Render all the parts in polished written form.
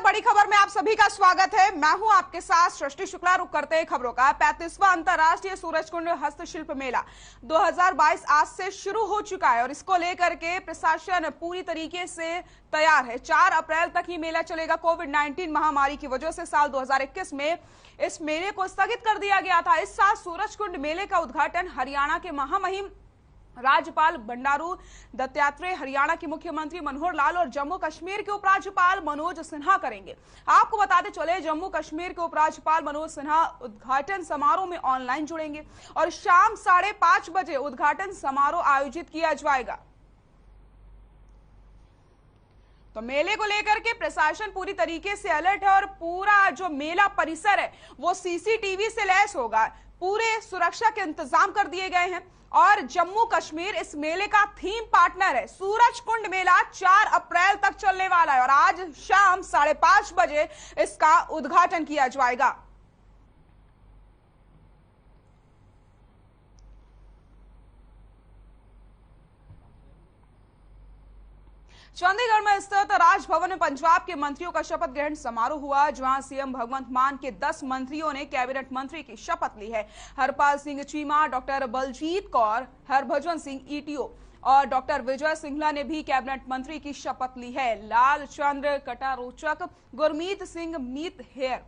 बड़ी खबर में आप सभी का स्वागत है। मैं हूं आपके साथ सृष्टि शुक्ला। रुक करते हैं खबरों का। 35वां अंतर्राष्ट्रीय सूरजकुंड हस्तशिल्प मेला 2022 आज से शुरू हो चुका है और इसको लेकर के प्रशासन पूरी तरीके से तैयार है। 4 अप्रैल तक ये मेला चलेगा। कोविड-19 महामारी की वजह से साल 2021 में इस मेले को स्थगित कर दिया गया था। इस साल सूरजकुंड मेले का उद्घाटन हरियाणा के महामहिम राज्यपाल बंडारू दत्तात्रेय, हरियाणा के मुख्यमंत्री मनोहर लाल और जम्मू कश्मीर के उपराज्यपाल मनोज सिन्हा करेंगे। आपको बताते चले, जम्मू कश्मीर के उपराज्यपाल मनोज सिन्हा उद्घाटन समारोह में ऑनलाइन जुड़ेंगे और शाम 5:30 बजे उद्घाटन समारोह आयोजित किया जाएगा। तो मेले को लेकर के प्रशासन पूरी तरीके से अलर्ट है और पूरा जो मेला परिसर है वो सीसीटीवी से लैस होगा। पूरे सुरक्षा के इंतजाम कर दिए गए हैं और जम्मू कश्मीर इस मेले का थीम पार्टनर है। सूरजकुंड मेला 4 अप्रैल तक चलने वाला है और आज शाम 5:30 बजे इसका उद्घाटन किया जाएगा। चंडीगढ़ में स्थित राजभवन में पंजाब के मंत्रियों का शपथ ग्रहण समारोह हुआ, जहां सीएम भगवंत मान के 10 मंत्रियों ने कैबिनेट मंत्री की शपथ ली है। हरपाल सिंह चीमा, डॉक्टर बलजीत कौर, हरभजन सिंह ईटीओ और डॉक्टर विजय सिंघला ने भी कैबिनेट मंत्री की शपथ ली है। लाल चंद्र कटारोचक, गुरमीत सिंह मीत हेयर,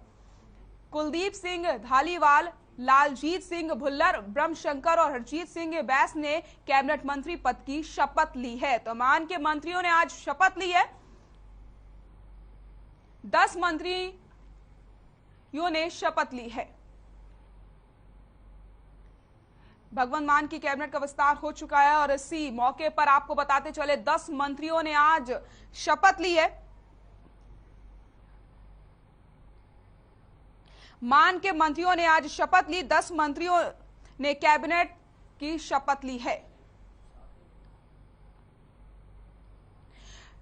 कुलदीप सिंह धालीवाल, लालजीत सिंह भुल्लर, ब्रह्मशंकर और हरजीत सिंह बैस ने कैबिनेट मंत्री पद की शपथ ली है। तो मान के मंत्रियों ने आज शपथ ली है। 10 मंत्रियों ने शपथ ली है। भगवंत मान की कैबिनेट का विस्तार हो चुका है और इसी मौके पर आपको बताते चले 10 मंत्रियों ने आज शपथ ली है। मान के मंत्रियों ने आज शपथ ली। 10 मंत्रियों ने कैबिनेट की शपथ ली है।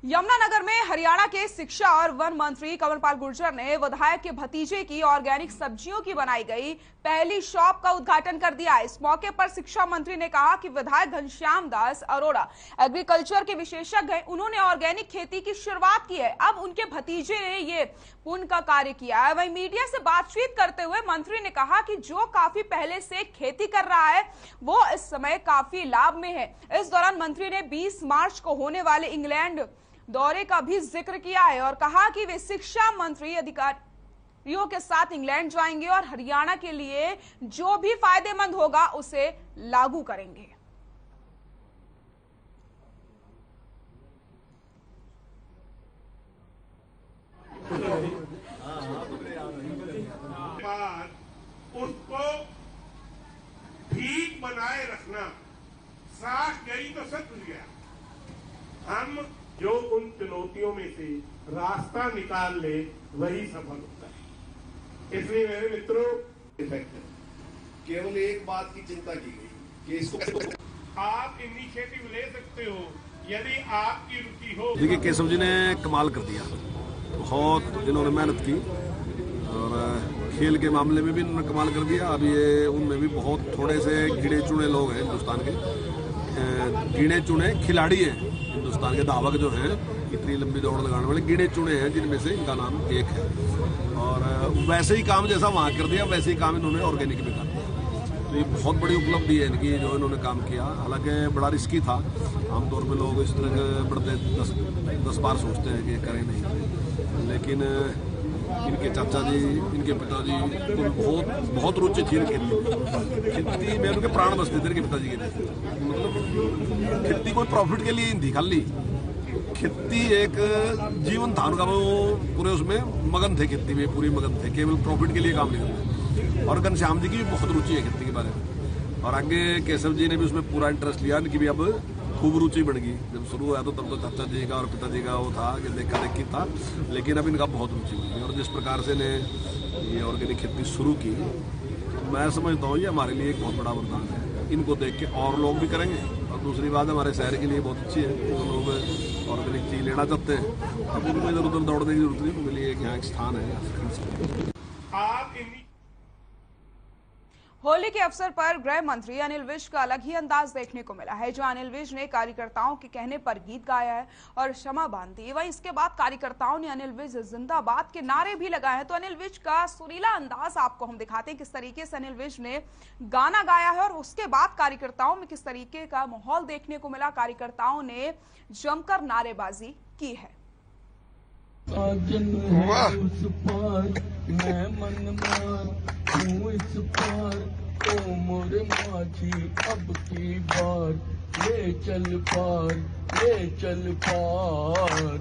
यमुनानगर में हरियाणा के शिक्षा और वन मंत्री कंवरपाल गुर्जर ने विधायक के भतीजे की ऑर्गेनिक सब्जियों की बनाई गई पहली शॉप का उद्घाटन कर दिया। इस मौके पर शिक्षा मंत्री ने कहा कि विधायक घनश्याम दास अरोड़ा एग्रीकल्चर के विशेषज्ञ हैं। उन्होंने ऑर्गेनिक खेती की शुरुआत की है। अब उनके भतीजे ने ये पुण्य का कार्य किया है। वहीं मीडिया से बातचीत करते हुए मंत्री ने कहा कि जो काफी पहले से खेती कर रहा है वो इस समय काफी लाभ में है। इस दौरान मंत्री ने 20 मार्च को होने वाले इंग्लैंड दौरे का भी जिक्र किया है और कहा कि वे शिक्षा मंत्री अधिकारियों के साथ इंग्लैंड जाएंगे और हरियाणा के लिए जो भी फायदेमंद होगा उसे लागू करेंगे। उसको ठीक बनाए रखना, साख गई तो सब कुछ गया। हम जो उन चुनौतियों में से रास्ता निकाल ले वही सफल होता है। इसलिए मेरे मित्रों, केवल एक बात की चिंता की गई कि इसको आप इनिशिएटिव ले सकते हो यदि आपकी रुचि हो। देखिए, केशव जी ने कमाल कर दिया, बहुत इन्होंने मेहनत की और खेल के मामले में भी इन्होंने कमाल कर दिया। अब ये उनमें भी बहुत थोड़े से गिने चुने लोग हैं हिंदुस्तान के, गिने चुने खिलाड़ी हैं हिंदुस्तान के, धावक जो हैं इतनी लंबी दौड़ लगाने वाले गिने चुने हैं, जिनमें से इनका नाम एक है। और वैसे ही काम जैसा वहाँ कर दिया वैसे ही काम इन्होंने ऑर्गेनिक में कर दिया। तो ये बहुत बड़ी उपलब्धि है इनकी जो इन्होंने काम किया। हालांकि बड़ा रिस्की था, आमतौर पर लोग इस तरह के बढ़ते 10 बार सोचते हैं कि करें नहीं करें, लेकिन इनके चाचा जी, इनके पिताजी को बहुत रुचि थी खेती में, उनके प्राण बसते थे इनके पिताजी के लिए। मतलब खेती कोई प्रॉफिट के लिए ही थी, खाली खेती एक जीवन था उनका। वो पूरे उसमें मगन थे, खेती में पूरी मगन थे, केवल प्रॉफिट के लिए काम नहीं करते। और घनश्याम जी की भी बहुत रुचि है खेती के बारे में और आगे केशव जी ने भी उसमें पूरा इंटरेस्ट लिया। इनकी भी अब खूब रुचि बढ़ गई। जब शुरू हुआ तो तब तो चाचा जी का और पिताजी का वो था कि देखा देखी था, लेकिन अब इनका बहुत रुचि बढ़ी। और जिस प्रकार से ने ये ऑर्गेनिक खेती शुरू की, मैं समझता हूँ ये हमारे लिए एक बहुत बड़ा वरदान है। इनको देख के और लोग भी करेंगे और दूसरी बात हमारे शहर के लिए बहुत अच्छी है। जो लोग ऑर्गेनिक चीज लेना चाहते हैं अब उनको इधर उधर दौड़ने की जरूरत नहीं, उनके लिए यहाँ एक स्थान है। होली के अवसर पर गृह मंत्री अनिल विज का अलग ही अंदाज देखने को मिला है, जहां अनिल विज ने कार्यकर्ताओं के कहने पर गीत गाया है और क्षमा बांध दी। वहीं इसके बाद कार्यकर्ताओं ने अनिल विज जिंदाबाद के नारे भी लगाए हैं। तो अनिल विज का सुरीला अंदाज आपको हम दिखाते हैं, किस तरीके से अनिल विज ने गाना गाया है और उसके बाद कार्यकर्ताओं में किस तरीके का माहौल देखने को मिला। कार्यकर्ताओं ने जमकर नारेबाजी की है। उस पार मैं मन मार हूँ इस पार, ओ मोरे माझी अब की बार, ले चल पार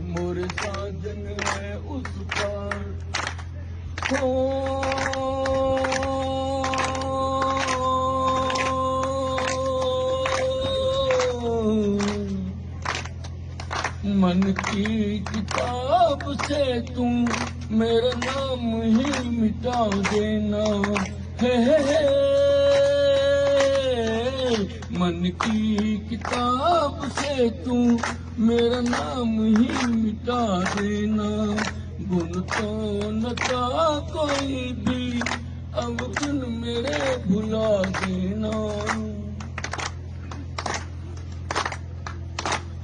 मोरे साजन है उस पार। मन की किताब से तुम मेरा नाम ही मिटा देना है। मन की किताब से तुम मेरा नाम ही मिटा देना। गुण तो न था कोई भी अब गुण मेरे भुला देना।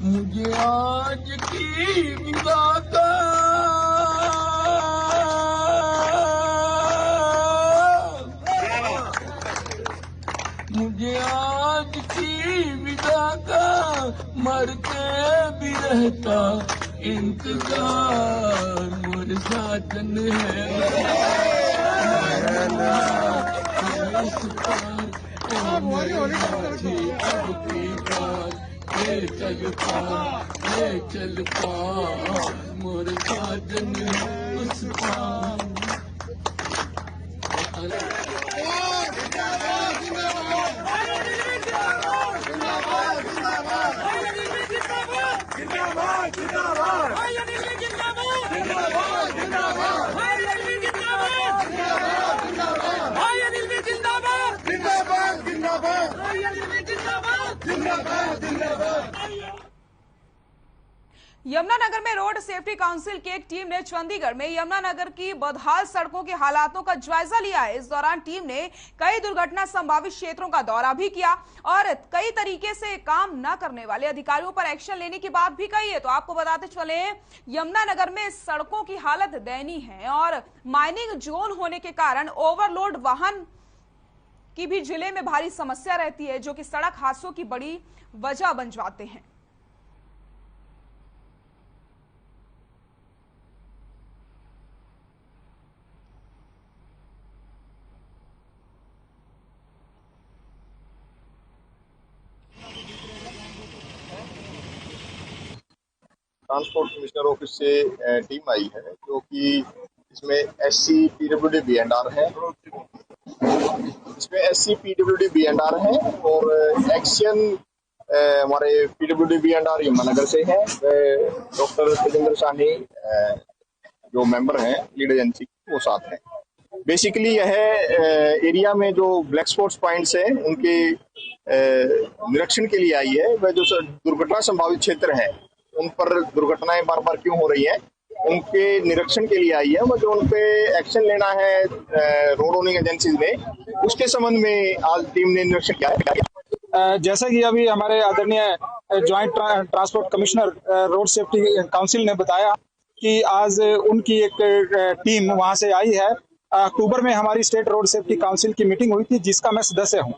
मुझे आज की विदा का मर के भी रहता इंतजार, मोरे साजन है इस पार, ओ मेरे माझी अब की बार, ले चल पार मोरे साजन है उस पार। यमुनानगर में रोड सेफ्टी काउंसिल की एक टीम ने चंडीगढ़ में यमुनानगर की बदहाल सड़कों के हालातों का जायजा लिया है। इस दौरान टीम ने कई दुर्घटना संभावित क्षेत्रों का दौरा भी किया और कई तरीके से काम न करने वाले अधिकारियों पर एक्शन लेने की बात भी कही है। तो आपको बताते चले, यमुनानगर में सड़कों की हालत दयनीय है और माइनिंग जोन होने के कारण ओवरलोड वाहन की भी जिले में भारी समस्या रहती है, जो कि सड़क हादसों की बड़ी वजह बन जाते हैं। ट्रांसपोर्ट कमिश्नर ऑफिस से टीम आई है, जो कि इसमें SC PWD B&R है, इसमें SC PWD B&R है और एक्शन हमारे PWD B&R यमुनानगर से है। डॉक्टर तेजेंद्र साहनी जो मेंबर हैं लीड एजेंसी, वो साथ हैं। बेसिकली यह एरिया में जो ब्लैक स्पॉट्स पॉइंट्स हैं उनके निरीक्षण के लिए आई है। वह जो दुर्घटना संभावित क्षेत्र है उन पर दुर्घटनाएं बार बार क्यों हो रही हैं, उनके निरीक्षण के लिए आई है। वो जो उन पे एक्शन लेना है रोड ओनिंग एजेंसीज ने, उसके संबंध में आज टीम ने निरीक्षण किया है। जैसा कि अभी हमारे आदरणीय joint transport commissioner road safety council ने बताया कि आज उनकी एक टीम वहां से आई है। अक्टूबर में हमारी स्टेट रोड सेफ्टी काउंसिल की मीटिंग हुई थी, जिसका मैं सदस्य हूं।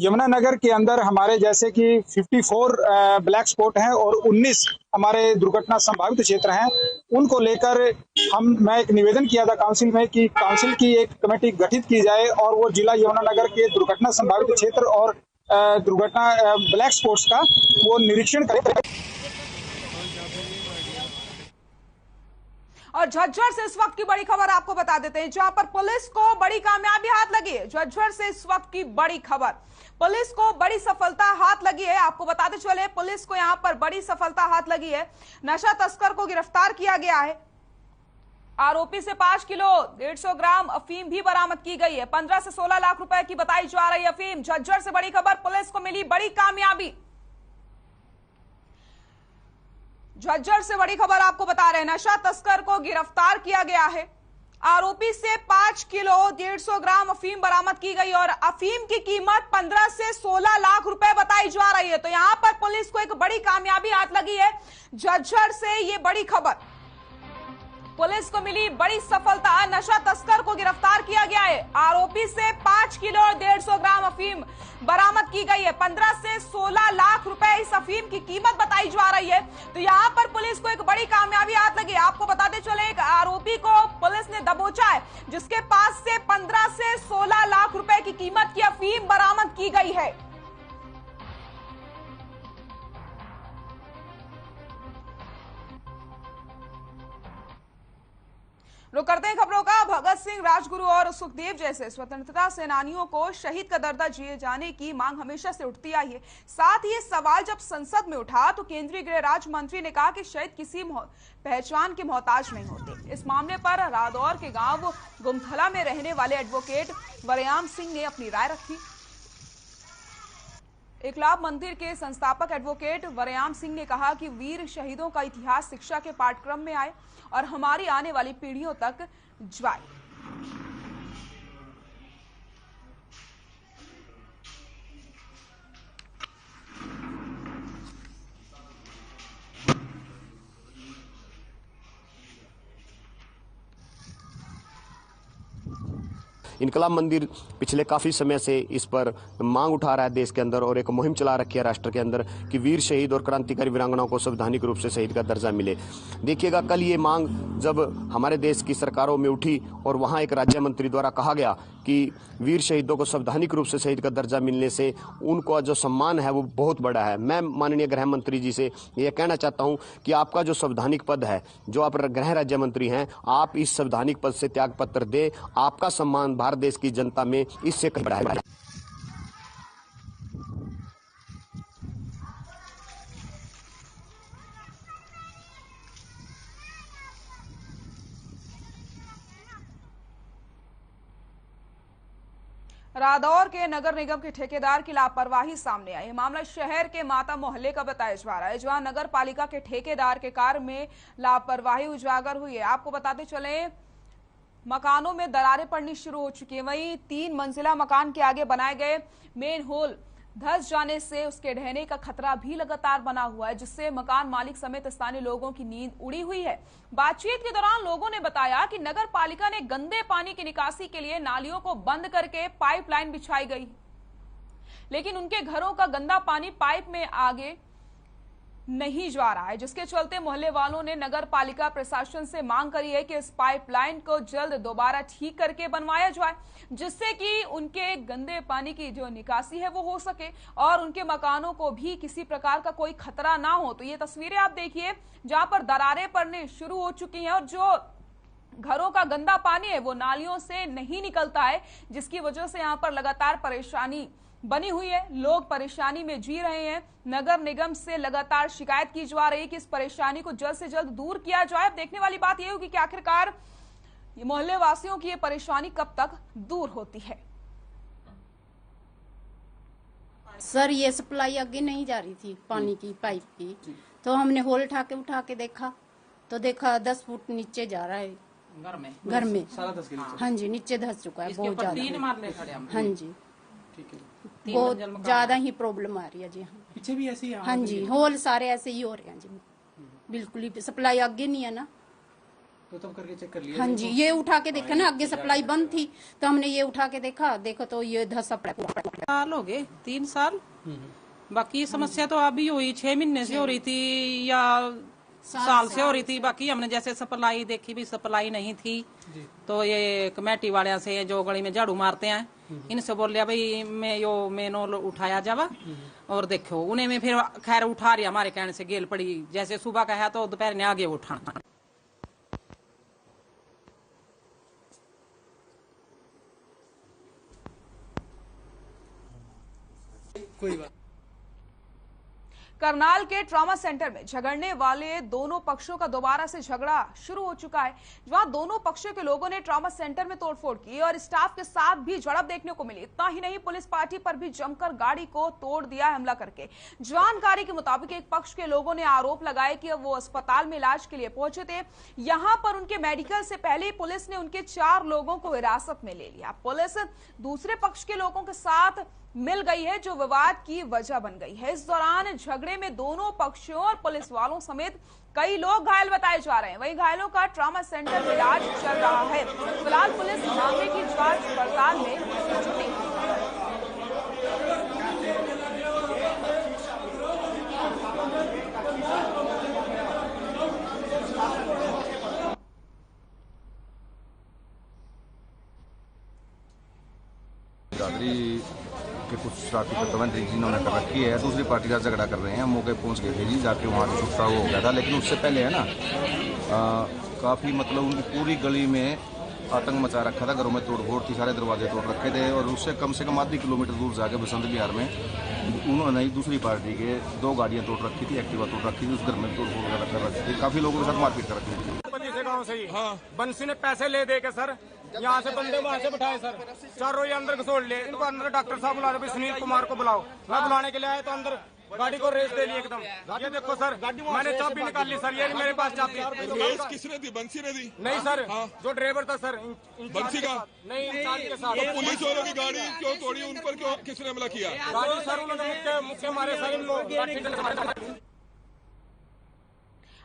यमुनानगर के अंदर हमारे जैसे कि 54 ब्लैक स्पॉट हैं और 19 हमारे दुर्घटना संभावित क्षेत्र हैं। उनको लेकर मैं एक निवेदन किया था काउंसिल में कि काउंसिल की एक कमेटी गठित की जाए और वो जिला यमुनानगर के दुर्घटना संभावित क्षेत्र और दुर्घटना ब्लैक स्पॉट्स का वो निरीक्षण करे। और झज्जर से इस वक्त की बड़ी खबर आपको बता देते हैं, जहां पर पुलिस को बड़ी कामयाबी हाथ लगी है। झज्जर से इस वक्त की बड़ी खबर, पुलिस को बड़ी सफलता हाथ लगी है। आपको बताते चले, पुलिस को यहां पर बड़ी सफलता हाथ लगी है। नशा तस्कर को गिरफ्तार किया गया है। आरोपी से 5 किलो 150 ग्राम अफीम भी बरामद की गई है। 15 से 16 लाख रुपए की बताई जा रही अफीम। झज्जर से बड़ी खबर, पुलिस को मिली बड़ी कामयाबी। झज्जर से बड़ी खबर आपको बता रहे हैं, नशा तस्कर को गिरफ्तार किया गया है। आरोपी से 5 किलो 150 ग्राम अफीम बरामद की गई और अफीम की कीमत 15 से 16 लाख रुपए बताई जा रही है। तो यहां पर पुलिस को एक बड़ी कामयाबी हाथ लगी है। झज्जर से ये बड़ी खबर, पुलिस को मिली बड़ी सफलता, नशा तस्कर को गिरफ्तार किया गया है। आरोपी से 5 किलो और 150 ग्राम अफीम बरामद की गई है। 15 से 16 लाख रुपए इस अफीम की कीमत बताई जा रही है। तो यहां पर पुलिस को एक बड़ी कामयाबी हाथ लगी। आपको बताते चले, एक आरोपी को पुलिस ने दबोचा है जिसके पास से 15 से 16 लाख रुपए की कीमत की अफीम बरामद की गई है। रुक करते हैं खबरों का। भगत सिंह, राजगुरु और सुखदेव जैसे स्वतंत्रता सेनानियों को शहीद का दर्जा दिए जाने की मांग हमेशा से उठती आई है। साथ ही सवाल जब संसद में उठा तो केंद्रीय गृह राज्य मंत्री ने कहा कि शहीद किसी पहचान के मोहताज नहीं होते। इस मामले पर रादौर के गांव गुमथला में रहने वाले एडवोकेट वरयाम सिंह ने अपनी राय रखी। एकलाब मंदिर के संस्थापक एडवोकेट वरयाम सिंह ने कहा कि वीर शहीदों का इतिहास शिक्षा के पाठ्यक्रम में आए और हमारी आने वाली पीढ़ियों तक जाए। इनकलाब मंदिर पिछले काफ़ी समय से इस पर मांग उठा रहा है देश के अंदर और एक मुहिम चला रखी है राष्ट्र के अंदर कि वीर शहीद और क्रांतिकारी वीरांगनाओं को संवैधानिक रूप से शहीद का दर्जा मिले। देखिएगा, कल ये मांग जब हमारे देश की सरकारों में उठी और वहाँ एक राज्य मंत्री द्वारा कहा गया कि वीर शहीदों को संवैधानिक रूप से शहीद का दर्जा मिलने से उनको जो सम्मान है वो बहुत बड़ा है। मैं माननीय गृह मंत्री जी से ये कहना चाहता हूँ कि आपका जो संवैधानिक पद है, जो आप गृह राज्य मंत्री हैं, आप इस संवैधानिक पद से त्याग पत्र दें। आपका सम्मान भारत देश की जनता में इससे कहीं बड़ा है। रादौर के नगर निगम के ठेकेदार की लापरवाही सामने आई। मामला शहर के माता मोहल्ले का बताया जा रहा है, जहां नगर पालिका के ठेकेदार के कार्य में लापरवाही उजागर हुई है। आपको बताते चले, मकानों में दरारें पड़नी शुरू हो चुकी है। वहीं 3 मंजिला मकान के आगे बनाए गए मेन होल धंस जाने से उसके ढहने का खतरा भी लगातार बना हुआ है, जिससे मकान मालिक समेत स्थानीय लोगों की नींद उड़ी हुई है। बातचीत के दौरान लोगों ने बताया कि नगर पालिका ने गंदे पानी की निकासी के लिए नालियों को बंद करके पाइपलाइन बिछाई गई, लेकिन उनके घरों का गंदा पानी पाइप में आगे नहीं जा रहा है, जिसके चलते मोहल्ले वालों ने नगर पालिका प्रशासन से मांग करी है कि इस पाइपलाइन को जल्द दोबारा ठीक करके बनवाया जाए, जिससे कि उनके गंदे पानी की जो निकासी है वो हो सके और उनके मकानों को भी किसी प्रकार का कोई खतरा ना हो। तो ये तस्वीरें आप देखिए, जहां पर दरारें पड़ने शुरू हो चुकी हैं और जो घरों का गंदा पानी है वो नालियों से नहीं निकलता है, जिसकी वजह से यहाँ पर लगातार परेशानी बनी हुई है। लोग परेशानी में जी रहे हैं। नगर निगम से लगातार शिकायत की जा रही है कि इस परेशानी को जल्द से जल्द दूर किया जाए। अब देखने वाली बात यह होगी कि आखिरकार ये मोहल्ले वासियों की ये परेशानी कब तक दूर होती है। सर, ये सप्लाई आगे नहीं जा रही थी पानी की पाइप की, तो हमने होल उठा के देखा तो देखा 10 फुट नीचे जा रहा है घर में सारा 10 के नीचे। हाँ जी, नीचे धस चुका है बहुत ज्यादा। हाँ जी, बहुत ज्यादा ही प्रॉब्लम आ रही है जी। पीछे भी ऐसे ही? हाँ जी, होल सारे ऐसे ही हो रहे हैं जी, बिल्कुल ही सप्लाई आगे नहीं है ना। तो तब करके चेक कर लिया? हाँ जी, ये उठा के देखा ना, आगे सप्लाई बंद थी तो हमने ये उठा के देखा तो ये धस साल हो गए, 3 साल। बाकी समस्या तो अभी हुई 6 महीने से हो रही थी या साल से हो रही थी। बाकी हमने जैसे सप्लाई देखी भी सप्लाई नहीं थी, तो ये कमेटी वाले से जो गली में झाड़ू मारते हैं इनसे बोल लिया भाई मैं यो मेनोल उठाया जावा और देखो उन्हें में फिर खैर उठा रही हमारे कहने से गेल पड़ी। जैसे सुबह का है तो दोपहर ने आगे उठाना। कोई बात। करनाल के ट्रॉमा सेंटर में झगड़ने वाले दोनों पक्षों का दोबारा से झगड़ा शुरू हो चुका है। वहां दोनों पक्षों के लोगों ने ट्रॉमा सेंटर में तोड़फोड़ की और स्टाफ के साथ भी झड़प देखने को मिली। इतना ही नहीं, पुलिस पार्टी पर भी जमकर गाड़ी को तोड़ दिया हमला करके। जानकारी के मुताबिक एक पक्ष के लोगों ने आरोप लगाया कि वो अस्पताल में इलाज के लिए पहुंचे थे। यहां पर उनके मेडिकल से पहले ही पुलिस ने उनके 4 लोगों को हिरासत में ले लिया। पुलिस दूसरे पक्ष के लोगों के साथ मिल गई है, जो विवाद की वजह बन गई है। इस दौरान झगड़े में दोनों पक्षों और पुलिस वालों समेत कई लोग घायल बताए जा रहे हैं। वहीं घायलों का ट्रॉमा सेंटर में इलाज चल रहा है। फिलहाल पुलिस मामले की जांच पड़ताल में जुटी है। के कुछ शरारती तत्व जिन्होंने कर रखी है, दूसरी पार्टी का झगड़ा कर रहे हैं। मौके पहुंच गए थे जी, जाके वहाँ से छुट्टा हो गया था। लेकिन उससे पहले है ना काफ़ी मतलब उनकी पूरी गली में आतंक मचा रखा था। घरों में तोड़फोड़ थी, सारे दरवाजे तोड़ रखे थे। और उससे कम से कम आधी किलोमीटर दूर जाके बसंत विहार में उन्होंने ही दूसरी पार्टी के 2 गाड़ियाँ तोड़ रखी थी, एक्टिवा तोड़ रखी थी। उस घर में तोड़फोड़ कर रखी थी। काफ़ी लोगों के साथ मारपीट कर रखी थी। गाँव से ही बंसी ने पैसे ले दे के सर यहाँ से बंदे वहाँ से बिठाए सर, चारों ये अंदर घसोड़ ले। इनको अंदर डॉक्टर साहब बुला रहे, सुनील कुमार को बुलाओ। मैं बुलाने के लिए आया तो अंदर गाड़ी को रेस दे ली एकदम। ये देखो सर, मैंने चाबी निकाल ली सर, ये मेरे पास चाबी। रेस किसने दी? बंसी ने दी? नहीं सर, जो ड्राइवर था सर, बंसी का नहीं, इंचार्ज के साथ। तो पुलिस वालों की गाड़ी क्यों तोड़ी? उन पर क्यों किसने हमला किया? गाड़ी सर उन्होंने मुझसे मारे सर, इनको।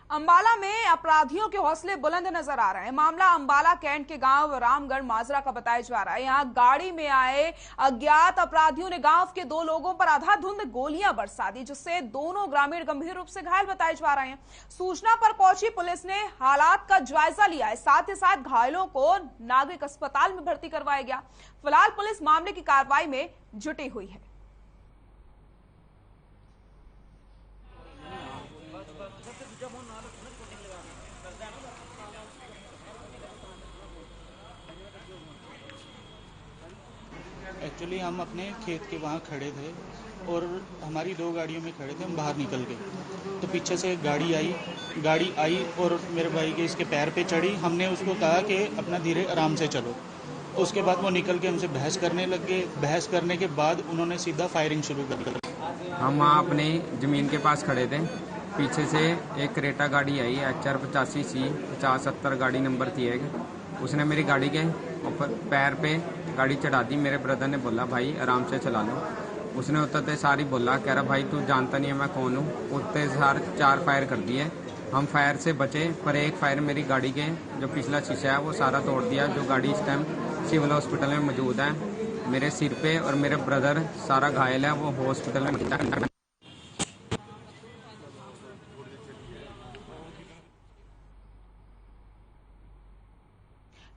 अंबाला में अपराधियों के हौसले बुलंद नजर आ रहे हैं। मामला अंबाला कैंट के गांव रामगढ़ माजरा का बताया जा रहा है। यहां गाड़ी में आए अज्ञात अपराधियों ने गांव के 2 लोगों पर आधाधुंध गोलियां बरसा दी, जिससे दोनों ग्रामीण गंभीर रूप से घायल बताए जा रहे हैं। सूचना पर पहुंची पुलिस ने हालात का जायजा लिया है। साथ ही साथ घायलों को नागरिक अस्पताल में भर्ती करवाया गया। फिलहाल पुलिस मामले की कार्रवाई में जुटी हुई है। एक्चुअली हम अपने खेत के वहाँ खड़े थे और हमारी 2 गाड़ियों में खड़े थे। हम बाहर निकल गए तो पीछे से गाड़ी आई और मेरे भाई के इसके पैर पे चढ़ी। हमने उसको कहा कि अपना धीरे आराम से चलो। उसके बाद वो निकल के हमसे बहस करने लग गए। बहस करने के बाद उन्होंने सीधा फायरिंग शुरू कर दी। हम वहाँ अपनी ज़मीन के पास खड़े थे। पीछे से एक क्रेटा गाड़ी आई, HR 85C 5070 गाड़ी नंबर थी एक। उसने मेरी गाड़ी के ऊपर पैर पे गाड़ी चढ़ा दी। मेरे ब्रदर ने बोला भाई आराम से चला लो। उसने उतरते सारी बोला, कह रहा भाई तू जानता नहीं है मैं कौन हूँ। उतरते सार 4 फायर कर दिए। हम फायर से बचे, पर एक फायर मेरी गाड़ी के जो पिछला शीशा है वो सारा तोड़ दिया। जो गाड़ी इस टाइम सिविल हॉस्पिटल में मौजूद है। मेरे सिर पे और मेरे ब्रदर सारा घायल है, वो हॉस्पिटल में मौजूद है।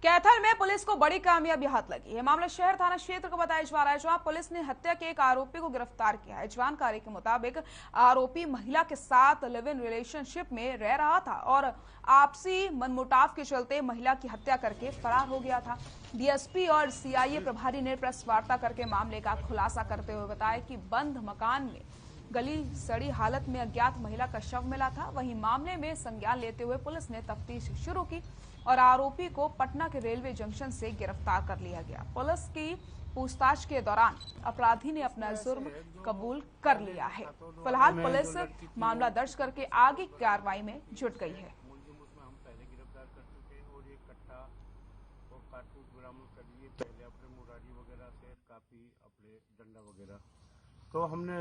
कैथल में पुलिस को बड़ी कामयाबी हाथ लगी है। मामला शहर थाना क्षेत्र का बताया जा रहा है, जहां पुलिस ने हत्या के एक आरोपी को गिरफ्तार किया है। जानकारी के मुताबिक आरोपी महिला के साथ लिव इन रिलेशनशिप में रह रहा था और आपसी मनमुटाव के चलते महिला की हत्या करके फरार हो गया था। डीएसपी और सीआईए प्रभारी ने प्रेस वार्ता करके मामले का खुलासा करते हुए बताया कि बंद मकान में गली सड़ी हालत में अज्ञात महिला का शव मिला था। वहीं मामले में संज्ञान लेते हुए पुलिस ने तफ्तीश शुरू की और आरोपी को पटना के रेलवे जंक्शन से गिरफ्तार कर लिया गया। पुलिस की पूछताछ के दौरान अपराधी ने अपना जुर्म कबूल कर लिया है। फिलहाल पुलिस मामला दर्ज करके आगे की कार्रवाई में जुट गई है। तो हमने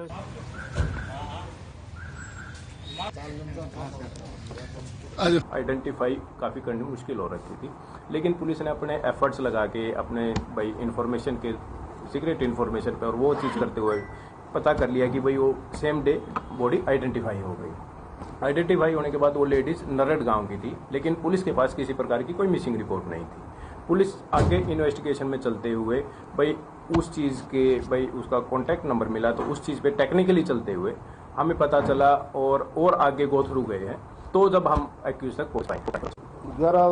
आइडेंटिफाई काफ़ी करनी मुश्किल हो रखी थी, लेकिन पुलिस ने अपने एफर्ट्स लगा के अपने भाई इंफॉर्मेशन के सीक्रेट इंफॉर्मेशन पे और वो चीज़ करते हुए पता कर लिया कि भाई वो सेम डे बॉडी आइडेंटिफाई हो गई। आइडेंटिफाई होने के बाद वो लेडीज़ नरड गांव की थी, लेकिन पुलिस के पास किसी प्रकार की कोई मिसिंग रिपोर्ट नहीं थी। पुलिस आगे इन्वेस्टिगेशन में चलते हुए भाई उस चीज़ के भाई उसका कॉन्टैक्ट नंबर मिला, तो उस चीज़ पे टेक्निकली चलते हुए हमें पता चला और आगे गो थ्रू गए हैं, तो जब हम एक्यूज तक पहुंच पाए। 11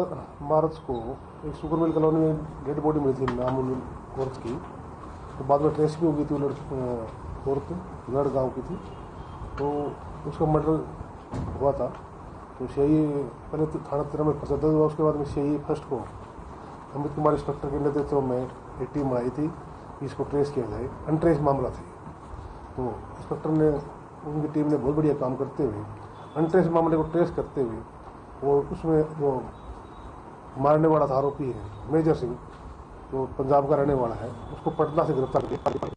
मार्च को एक शुगर मिल कॉलोनी में डेड बॉडी मिली थी नामुल औरत की, तो बाद में ट्रेस भी हो गई थी। औरत नड़ गाँव की थी, तो उसका मर्डर हुआ था। तो सीआई पहले तो थाना 13 में फंसा था, उसके बाद में सीआई फर्स्ट को अमित कुमार इंस्पेक्टर के नेतृत्व में एक टीम आई थी कि इसको ट्रेस किया जाए। अनट्रेस मामला था। तो इंस्पेक्टर ने, उनकी टीम ने बहुत बढ़िया काम करते हुए अनट्रेस मामले को ट्रेस करते हुए, और उसमें जो मारने वाला था आरोपी है मेजर सिंह, जो पंजाब का रहने वाला है, उसको पटना से गिरफ्तार किया।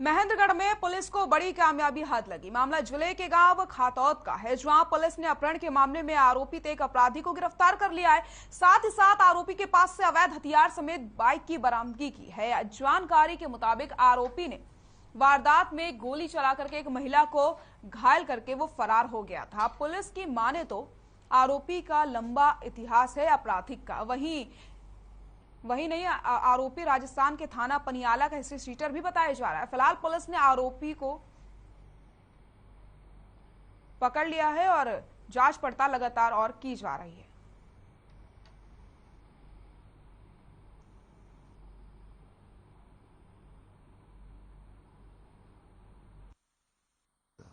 महेंद्रगढ़ में पुलिस को बड़ी कामयाबी हाथ लगी। मामला जिले के गांव खातौद का है, जहां पुलिस ने अपहरण के मामले में आरोपित एक अपराधी को गिरफ्तार कर लिया है। साथ ही साथ आरोपी के पास से अवैध हथियार समेत बाइक की बरामदगी की है। जानकारी के मुताबिक आरोपी ने वारदात में गोली चला करके एक महिला को घायल करके वो फरार हो गया था। पुलिस की माने तो आरोपी का लंबा इतिहास है आपराधिक का। वही नहीं, आरोपी राजस्थान के थाना पनियाला का हिस्ट्री शीटर भी बताया जा रहा है। फिलहाल पुलिस ने आरोपी को पकड़ लिया है और जांच पड़ताल लगातार और की जा रही है।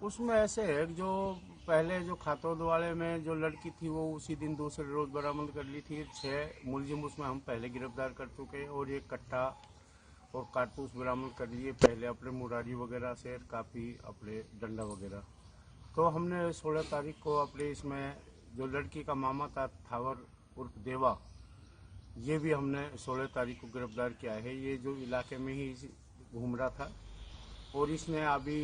उसमें ऐसे है जो पहले जो खातौद वाले में जो लड़की थी वो उसी दिन दूसरे रोज बरामद कर ली थी। 6 मुलजिम उसमें हम पहले गिरफ्तार कर चुके और एक कट्टा और कारतूस बरामद कर लिए पहले अपने मुरारी वगैरह से, काफ़ी अपने डंडा वगैरह। तो हमने 16 तारीख को अपने इसमें जो लड़की का मामा था थावर उर्फ देवा, ये भी हमने 16 तारीख को गिरफ्तार किया है। ये जो इलाके में ही घूम रहा था और इसने अभी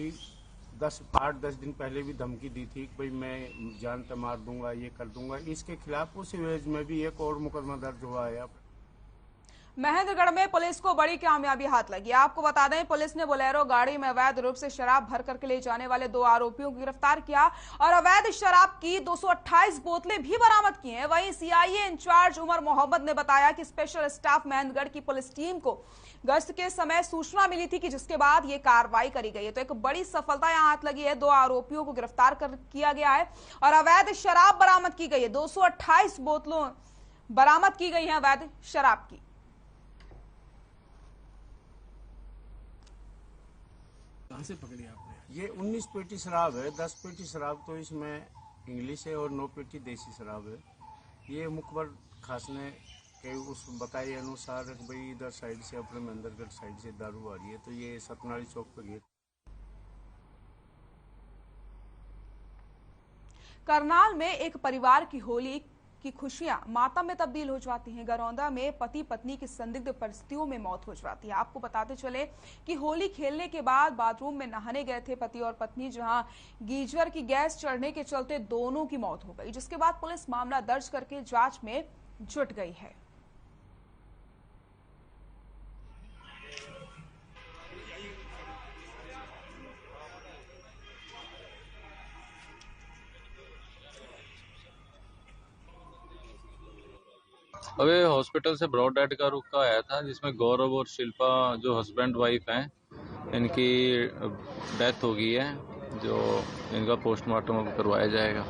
8-10 दिन पहले भी धमकी दी थी कि भाई मैं जान पे मार दूंगा, ये कर दूंगा। इसके खिलाफ उसी एज में भी एक और मुकदमा दर्ज हुआ है। महेंद्रगढ़ में पुलिस को बड़ी कामयाबी हाथ लगी। आपको बता दें, पुलिस ने बोलेरो गाड़ी में अवैध रूप से शराब भर करके ले जाने वाले 2 आरोपियों को गिरफ्तार किया और अवैध शराब की 228 बोतलें भी बरामद की हैं। वहीं सीआईए इंचार्ज उमर मोहम्मद ने बताया कि स्पेशल स्टाफ महेंद्रगढ़ की पुलिस टीम को गश्त के समय सूचना मिली थी कि जिसके बाद ये कार्रवाई करी गई है। तो एक बड़ी सफलता यहां हाथ लगी है। 2 आरोपियों को गिरफ्तार किया गया है और अवैध शराब बरामद की गई है। 228 बोतलों बरामद की गई है अवैध शराब की। कहां से पकड़ी आपने? ये 19 पेटी शराब है। 10 पेटी शराब तो इसमें इंग्लिश है और 9 पेटी देसी शराब है। ये मुखबर खास ने के उस बताए अनुसार भाई इधर साइड से अपने महेंद्रगढ़ साइड से दारू आ रही है, तो ये सतनाली चौक पे गेट। करनाल में एक परिवार की होली की खुशियां मातम में तब्दील हो जाती हैं। गरौंदा में पति पत्नी की संदिग्ध परिस्थितियों में मौत हो जाती है। आपको बताते चले कि होली खेलने के बाद बाथरूम में नहाने गए थे पति और पत्नी, जहां गीजर की गैस चढ़ने के चलते दोनों की मौत हो गई, जिसके बाद पुलिस मामला दर्ज करके जांच में जुट गई है। अबे हॉस्पिटल से ब्रॉड डेड का रुका आया था, जिसमें गौरव और शिल्पा जो हस्बैंड वाइफ हैं, इनकी डेथ हो गई है, जो इनका पोस्टमार्टम अब करवाया जाएगा।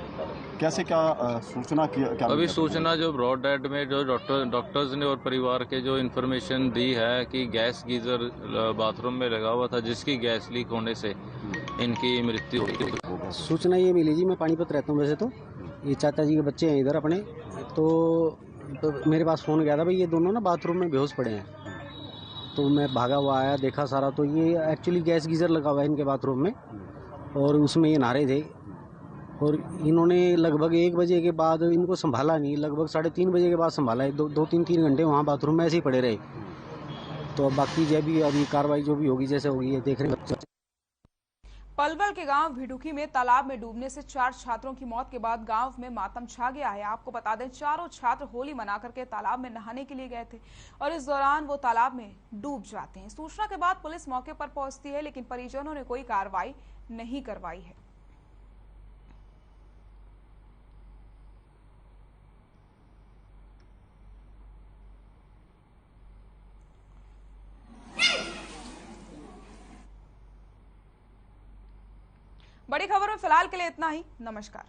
कैसे क्या सूचना क्या अभी सूचना जो ब्रॉड डेड में जो डॉक्टर्स ने और परिवार के जो इन्फॉर्मेशन दी है कि गैस गीजर बाथरूम में लगा हुआ था, जिसकी गैस लीक होने से इनकी मृत्यु हो गई। सूचना ये मिली जी, मैं पानीपत रहता हूँ वैसे तो, ये चाचा जी के बच्चे हैं इधर अपने, तो मेरे पास फ़ोन गया था भाई ये दोनों ना बाथरूम में बेहोश पड़े हैं। तो मैं भागा हुआ आया, देखा सारा, तो ये एक्चुअली गैस गीज़र लगा हुआ है इनके बाथरूम में और उसमें ये नहा रहे थे और इन्होंने लगभग 1 बजे के बाद इनको संभाला नहीं, लगभग 3:30 बजे के बाद संभाला है। 2-3 घंटे वहाँ बाथरूम में ऐसे ही पड़े रहे। तो अब बाकी जो भी अभी कार्रवाई जो भी होगी जैसे होगी ये देख रहे हैं। पलवल के गांव भिडुकी में तालाब में डूबने से 4 छात्रों की मौत के बाद गांव में मातम छा गया है। आपको बता दें, चारों छात्र होली मना करके तालाब में नहाने के लिए गए थे और इस दौरान वो तालाब में डूब जाते हैं। सूचना के बाद पुलिस मौके पर पहुंचती है, लेकिन परिजनों ने कोई कार्रवाई नहीं करवाई है। बड़ी खबर में फिलहाल के लिए इतना ही। नमस्कार।